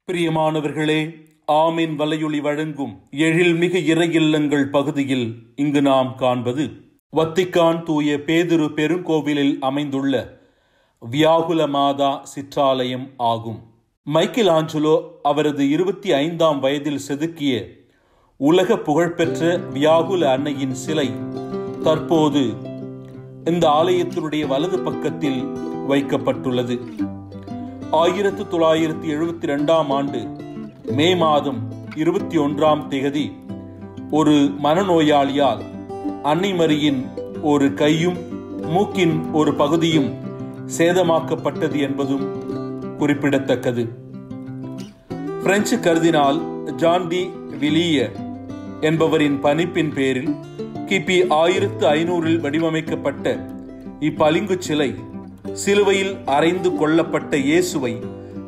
பிரியமானவர்களே, ஆமீன் வலையொலி வழங்கும் எழில்மிகு இறை இல்லங்கள் பகுதியில் இங்கு நாம் காண்பது வத்திக்கான் தூய பேதுரு பெருங்கோவிலில் அமைந்துள்ள வியாகுல மாதா சிற்றாலயம் ஆகும். மைக்கேல் ஆஞ்சலோ அவரது 25ஆம் வயதில் செதுக்கிய உலக புகழ்பெற்ற வியாகுல அன்னையின் சிலை தற்போது இந்த ஆலயத்தினுடைய வலது பக்கத்தில் வைக்கப்பட்டுள்ளது. 1972ஆம் ஆண்டு மே மாதம் 21ஆம் தேதி ஒரு மனநோயாளியால் அன்னை மரியின் ஒரு கையும் மூக்கின் ஒரு பகுதியும் சேதமாக்கப்பட்டது என்பதும் குறிப்பிடத்தக்கது. பிரெஞ்சு கர்தினால் ஜான் டி விலியர் என்பவரின் பணிப்பின் பேரில் கிபி 1500 வடிவமைக்கப்பட்ட இப்பளிங்கு சிலை சிலுவையில் அறைந்து கொள்ளப்பட்ட இயேசுவை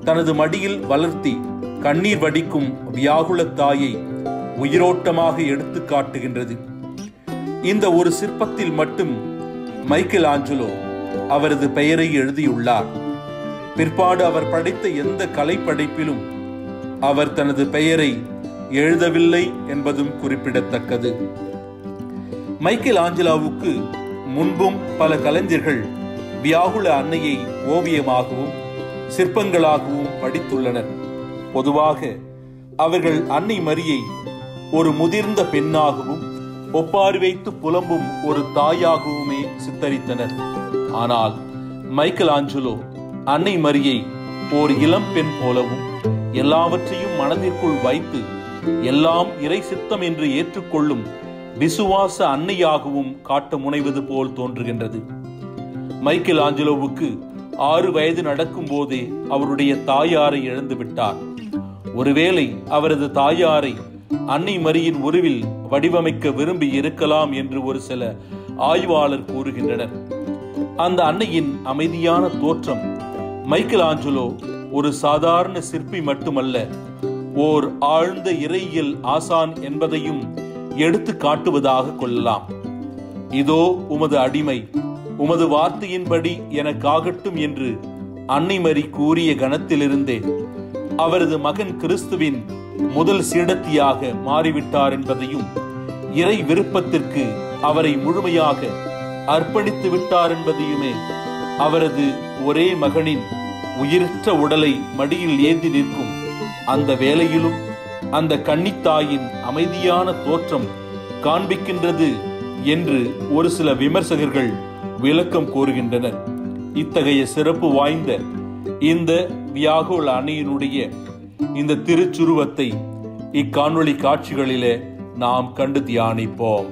தனது மடியில் வளர்த்தி கண்ணீர் வடிக்கும் வியாகுல தாயை உயிரோட்டமாக எடுத்து காட்டுகின்றது. இந்த ஒரு சிற்பத்தில் மட்டும் மைக்கேல் ஆஞ்சலோ அவரது பெயரை எழுதியுள்ளார். பிற்பாடு அவர் படைத்த எந்த கலைப்படைப்பிலும் அவர் தனது பெயரை எழுதவில்லை என்பதும் குறிப்பிடத்தக்கது. மைக்கேல் ஆஞ்சலோவுக்கு முன்பும் பல கலைஞர்கள் வியாகுல அன்னையை ஓவியமாகவும் சிற்பங்களாகவும் படித்துள்ளனர். பொதுவாக அவர்கள் அன்னை மரியை ஒரு முதிர்ந்த பெண்ணாகவும் ஒப்பாரி வைத்து புலம்பும் ஒரு தாயாகவுமே சித்தரித்தனர். ஆனால் மைக்கேல் ஆஞ்சலோ அன்னை மரியை ஒரு இளம் பெண் போலவும் எல்லாவற்றையும் மனதிற்குள் வைத்து எல்லாம் இறை சித்தம் என்று ஏற்றுக்கொள்ளும் விசுவாச அன்னையாகவும் காட்ட முனைவது போல் தோன்றுகின்றது. மைக்கேல் ஆஞ்சலோவுக்கு 6 வயது நடக்கும் போதே அவருடைய தாயாரை இழந்து விட்டார். ஒருவேளை அவரது தாயாரை அன்னை மரியின் உருவில் வடிவமைக்க விரும்பி இருக்கலாம் என்று ஒரு சில ஆய்வாளர் கூறுகின்றனர். அந்த அன்னையின் அமைதியான தோற்றம் மைக்கேல் ஆஞ்சலோ ஒரு சாதாரண சிற்பி மட்டுமல்ல, ஓர் ஆழ்ந்த இறையியல் ஆசான் என்பதையும் எடுத்து காட்டுவதாக கொள்ளலாம். இதோ உமது அடிமை, உமது வார்த்தையின்படி எனக்காகட்டும் என்று அன்னை மரி கூறிய கணத்திலிருந்தே அவரது மகன் கிறிஸ்துவின் முதல் சீடத்தியாக மாறிவிட்டார் என்பதையும், இறை விருப்பத்திற்கு அவரை முழுமையாக அர்ப்பணித்து விட்டார் என்பதையுமே அவரது ஒரே மகனின் உயிரற்ற உடலை மடியில் ஏந்தி நிற்கும் அந்த வேளையிலும் அந்த கன்னித்தாயின் அமைதியான தோற்றம் காண்பிக்கின்றது என்று ஒரு சில விமர்சகர்கள் விளக்கம் கூறுகின்றனர். இத்தகைய சிறப்பு வாய்ந்த இந்த வியாகுல அன்னையினுடைய இந்த திருச்சுருவத்தை இக்காணொளி காட்சிகளிலே நாம் கண்டு தியானிப்போம்.